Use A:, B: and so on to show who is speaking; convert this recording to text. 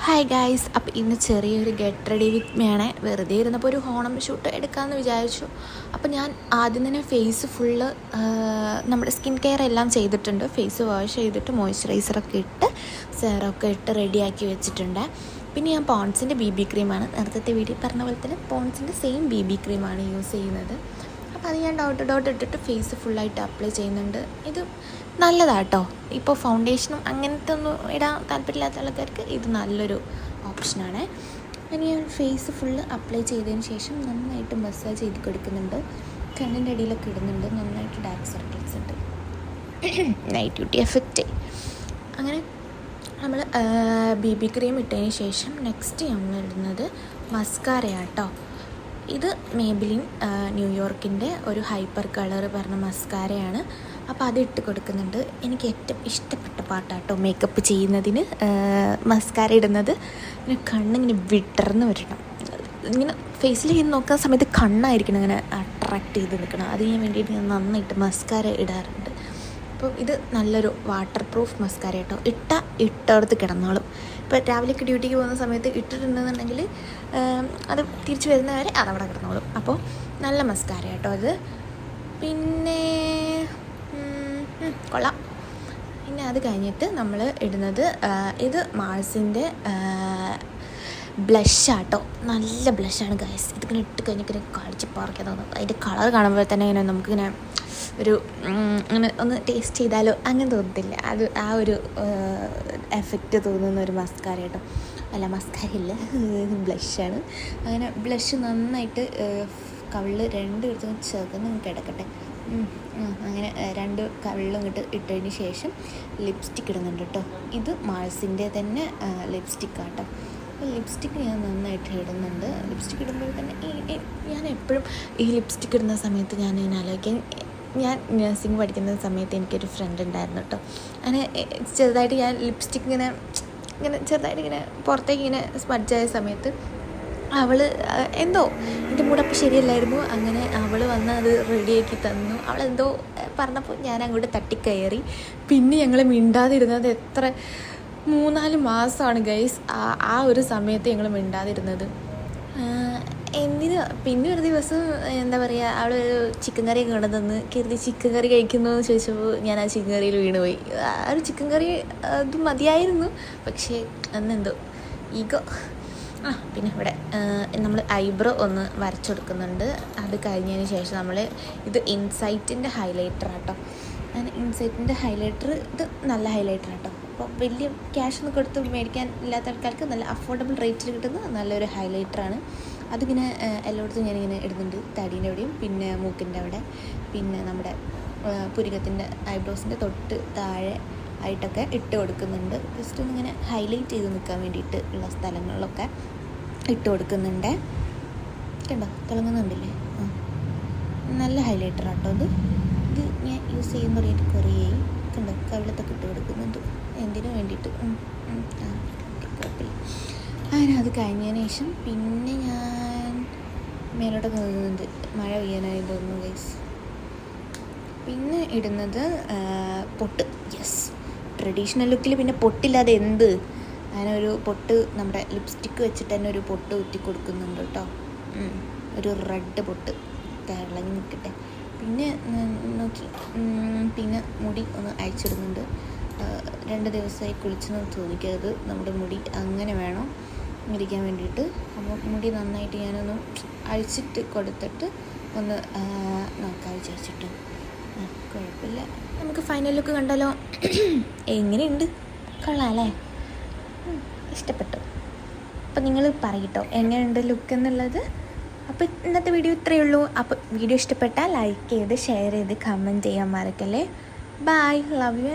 A: Hi guys, അപ്പോൾ ഇന്ന് ചെറിയൊരു ഗെറ്റ് റെഡി വിത്ത് മീ ആണ്. വെറുതെ ഇരുന്നപ്പോൾ ഒരു ഹോണം ഷൂട്ട് എടുക്കാമെന്ന് വിചാരിച്ചു. അപ്പോൾ ഞാൻ ആദ്യം തന്നെ ഫേസ് ഫുള്ള് നമ്മുടെ സ്കിൻ കെയർ എല്ലാം ചെയ്തിട്ടുണ്ട്. ഫേസ് വാഷ് ചെയ്തിട്ട് മോയ്സ്ചറൈസറൊക്കെ ഇട്ട് സെറമൊക്കെ ഇട്ട് റെഡിയാക്കി വെച്ചിട്ടുണ്ട്. പിന്നെ ഞാൻ പോൺസിൻ്റെ BB ക്രീമാണ്, നേരത്തെ വീഡിയോ പറഞ്ഞ പോലെ തന്നെ പോൺസിൻ്റെ സെയിം BB ക്രീമാണ് യൂസ് ചെയ്യുന്നത്. അപ്പോൾ അത് ഞാൻ ഡോട്ട് ഇട്ടിട്ട് ഫേസ് ഫുള്ളായിട്ട് അപ്ലൈ ചെയ്യുന്നുണ്ട്. ഇത് നല്ലതാട്ടോ. ഇപ്പോൾ ഫൗണ്ടേഷനും അങ്ങനത്തെ ഒന്നും ഇടാൻ താല്പര്യമില്ലാത്ത ആൾക്കാർക്ക് ഇത് നല്ലൊരു ഓപ്ഷനാണ്. ഇനി ഞാൻ ഫേസ് ഫുള്ള് അപ്ലൈ ചെയ്തതിന് ശേഷം നന്നായിട്ട് മസാജ് ചെയ്ത് കൊടുക്കുന്നുണ്ട്. കണ്ണിൻ്റെ അടിയിലൊക്കെ ഇടുന്നുണ്ട്. നന്നായിട്ട് ഡാർക്ക് സർക്കിൾസ് ഉണ്ട്, നൈറ്റ് ബ്യൂട്ടി എഫക്റ്റ്. അങ്ങനെ നമ്മൾ BB ക്രീം ഇട്ടതിന് ശേഷം നെക്സ്റ്റ് നമ്മൾ ഇടുന്നത് മസ്കാരയാട്ടോ. ഇത് മേബിലിൻ ന്യൂയോർക്കിൻ്റെ ഒരു ഹൈപ്പർ കളർ പറഞ്ഞ മസ്കാരയാണ്. അപ്പോൾ അത് ഇട്ട് കൊടുക്കുന്നുണ്ട്. എനിക്ക് ഏറ്റവും ഇഷ്ടപ്പെട്ട പാട്ടാട്ടോ മേക്കപ്പ് ചെയ്യുന്നതിന് മസ്കാര ഇടുന്നത്. ഇങ്ങനെ കണ്ണിങ്ങനെ വിടർന്ന് വരണം. ഇങ്ങനെ ഫേസിൽ ഇങ്ങനെ നോക്കുന്ന സമയത്ത് കണ്ണായിരിക്കണം ഇങ്ങനെ അട്രാക്റ്റ് ചെയ്ത് നിൽക്കണം. അതിന് വേണ്ടിയിട്ട് ഞാൻ നന്നായിട്ട് മസ്കാര ഇടാറുണ്ട്. അപ്പോൾ ഇത് നല്ലൊരു വാട്ടർ പ്രൂഫ് മസ്കാര കേട്ടോ. ഇട്ടടുത്ത് കിടന്നോളും. ഇപ്പോൾ രാവിലേക്ക് ഡ്യൂട്ടിക്ക് പോകുന്ന സമയത്ത് ഇട്ടിട്ടുണ്ടെന്നുണ്ടെങ്കിൽ അത് തിരിച്ച് വരുന്നവരെ അതവിടെ കിടന്നോളും. അപ്പോൾ നല്ല മസ്കാര കേട്ടോ അത്. പിന്നെ കൊള്ളാം. പിന്നെ അത് കഴിഞ്ഞിട്ട് നമ്മൾ ഇടുന്നത് ഇത് മാൾസിൻ്റെ ബ്ലഷാട്ടോ. നല്ല ബ്ലഷാണ് ഗൈസ്. ഇതിങ്ങനെ ഇട്ട് കഴിഞ്ഞിങ്ങനെ കാണിച്ച് പറിക്കാൻ തോന്നുന്നു. അതിൻ്റെ കളർ കാണുമ്പോൾ തന്നെ ഇങ്ങനെ നമുക്കിങ്ങനെ ഒരു അങ്ങനെ ഒന്ന് ടേസ്റ്റ് ചെയ്താലോ അങ്ങനെ തോന്നത്തില്ല. അത് ആ ഒരു എഫക്റ്റ് തോന്നുന്ന ഒരു മസ്കാര കേട്ടോ. അല്ല, മസ്കാര ഇല്ല, ബ്ലഷാണ്. അങ്ങനെ ബ്ലഷ് നന്നായിട്ട് കവിളിൽ രണ്ടിടത്തും ചേർന്ന് കിടക്കട്ടെ. അങ്ങനെ രണ്ട് കവിളിലും ഇങ്ങോട്ട് ഇട്ടതിന് ശേഷം ലിപ്സ്റ്റിക്ക് ഇടുന്നുണ്ട് കേട്ടോ. ഇത് മാൾസിൻ്റെ തന്നെ ലിപ്സ്റ്റിക്കാണ് കേട്ടോ. അപ്പോൾ ലിപ്സ്റ്റിക്ക് ഞാൻ നന്നായിട്ട് ഇടുന്നുണ്ട്. ലിപ്സ്റ്റിക്ക് ഇടുമ്പോൾ തന്നെ ഞാൻ എപ്പോഴും ഈ ലിപ്സ്റ്റിക്ക് ഇടുന്ന സമയത്ത് ഞാൻ ആലോചിക്കാൻ, ഞാൻ നഴ്സിംഗ് പഠിക്കുന്ന സമയത്ത് എനിക്കൊരു ഫ്രണ്ട് ഉണ്ടായിരുന്നു കേട്ടോ. അങ്ങനെ ചെറുതായിട്ട് ഞാൻ ലിപ്സ്റ്റിക്ക് ഇങ്ങനെ ചെറുതായിട്ട് ഇങ്ങനെ പുറത്തേക്ക് ഇങ്ങനെ സ്മഡ്ജായ സമയത്ത് അവൾ എന്തോ എൻ്റെ മൂടപ്പം ശരിയല്ലായിരുന്നു. അങ്ങനെ അവൾ വന്ന് അത് റെഡിയാക്കി തന്നു. അവളെന്തോ പറഞ്ഞപ്പോൾ ഞാൻ അങ്ങോട്ട് തട്ടിക്കയറി. പിന്നെ ഞങ്ങൾ മിണ്ടാതിരുന്നത് എത്ര 3-4 മാസമാണ് ഗൈസ്. ആ ഒരു സമയത്ത് ഞങ്ങൾ മിണ്ടാതിരുന്നത്. എന്തിന് പിന്നെ ഒരു ദിവസം എന്താ പറയുക, അവൾ ചിക്കൻ കറിയൊക്കെ കൊണ്ടുതന്ന് കരുതി ചിക്കൻ കറി കഴിക്കുന്നു എന്ന് ചോദിച്ചപ്പോൾ ഞാൻ ആ ചിക്കൻ കറിയിൽ വീണുപോയി. ആ ഒരു ചിക്കൻ കറി അത് മതിയായിരുന്നു, പക്ഷേ അന്നെന്തോ ഈഗോ. പിന്നെ ഇവിടെ നമ്മൾ ഐബ്രോ ഒന്ന് വരച്ചു കൊടുക്കുന്നുണ്ട്. അത് കഴിഞ്ഞതിന് ശേഷം നമ്മൾ ഇത് ഇൻസൈറ്റിൻ്റെ ഹൈലൈറ്റർ ആട്ടോ. ഇൻസൈറ്റിൻ്റെ ഹൈലൈറ്റർ ഇത് നല്ല ഹൈലൈറ്റർ ആട്ടോ. അപ്പോൾ വലിയ ക്യാഷ് ഒന്നും കൊടുത്ത് മേടിക്കാൻ ഇല്ലാത്ത ആൾക്കാർക്ക് നല്ല അഫോർഡബിൾ റേറ്റിൽ കിട്ടുന്ന നല്ലൊരു ഹൈലൈറ്ററാണ്. അതിങ്ങനെ എല്ലായിടത്തും ഞാനിങ്ങനെ ഇടുന്നുണ്ട്. തടീൻ്റെ അവിടെയും പിന്നെ മൂക്കിൻ്റെ അവിടെ, പിന്നെ നമ്മുടെ പുരികത്തിൻ്റെ ഐബ്രോസിൻ്റെ തൊട്ട് താഴെ ആയിട്ടൊക്കെ ഇട്ട് കൊടുക്കുന്നുണ്ട്. ജസ്റ്റ് ഒന്നിങ്ങനെ ഹൈലൈറ്റ് ചെയ്ത് നിൽക്കാൻ വേണ്ടിയിട്ട് ഉള്ള സ്ഥലങ്ങളിലൊക്കെ ഇട്ട് കൊടുക്കുന്നുണ്ട്. കണ്ടോ, തിളങ്ങുന്നുണ്ടല്ലേ? നല്ല ഹൈലൈറ്റർ ആട്ടോ ഇത്. ഇത് ഞാൻ യൂസ് ചെയ്യുന്ന പറയുന്നത് കുറേ കണ്ടോ, കവിളത്തൊക്കെ ഇട്ട് കൊടുക്കുന്നുണ്ട്. എന്തിനു വേണ്ടിയിട്ട് കുഴപ്പമില്ല. അങ്ങനെ അത് കഴിഞ്ഞതിന് ശേഷം പിന്നെ ഞാൻ മേലോട്ടൊക്കെ നിൽക്കുന്നുണ്ട്. മഴ പെയ്യാനായി തോന്നുന്നു ഗൈസ്. പിന്നെ ഇടുന്നത് പൊട്ട്. യെസ്, ട്രഡീഷണൽ ലുക്കിൽ പിന്നെ പൊട്ടില്ലാതെ എന്ത്. അങ്ങനെ ഒരു പൊട്ട് നമ്മുടെ ലിപ്സ്റ്റിക്ക് വെച്ചിട്ട് തന്നെ ഒരു പൊട്ട് കുത്തി കൊടുക്കുന്നുണ്ട് കേട്ടോ. ഒരു റെഡ് പൊട്ട് തിളങ്ങി നിൽക്കട്ടെ. പിന്നെ നോക്കി പിന്നെ മുടി ഒന്ന് അയച്ചിടുന്നുണ്ട്. 2 ദിവസമായി കുളിച്ചെന്ന് തോന്നിക്കരുത്. നമ്മുടെ മുടി അങ്ങനെ വേണം ഇരിക്കാൻ വേണ്ടിയിട്ട്. അപ്പോൾ മുടി നന്നായിട്ട് ഞാനൊന്ന് അഴിച്ചിട്ട് കൊടുത്തിട്ട് ഒന്ന് നോക്കാൻ വിചാരിച്ചിട്ട്. കുഴപ്പമില്ല. നമുക്ക് ഫൈനൽ ലുക്ക് കണ്ടാലോ? എങ്ങനെയുണ്ട്? കൊള്ളാം അല്ലേ? ഇഷ്ടപ്പെട്ടു. അപ്പോൾ നിങ്ങൾ പറയട്ടോ എങ്ങനെയുണ്ട് ലുക്ക് എന്നുള്ളത്. അപ്പോൾ ഇന്നത്തെ വീഡിയോ ഇത്രയേ ഉള്ളൂ. അപ്പോൾ വീഡിയോ ഇഷ്ടപ്പെട്ടാൽ ലൈക്ക് ചെയ്ത് ഷെയർ ചെയ്ത് കമൻറ്റ് ചെയ്യാൻ മറക്കല്ലേ. Bye, love U.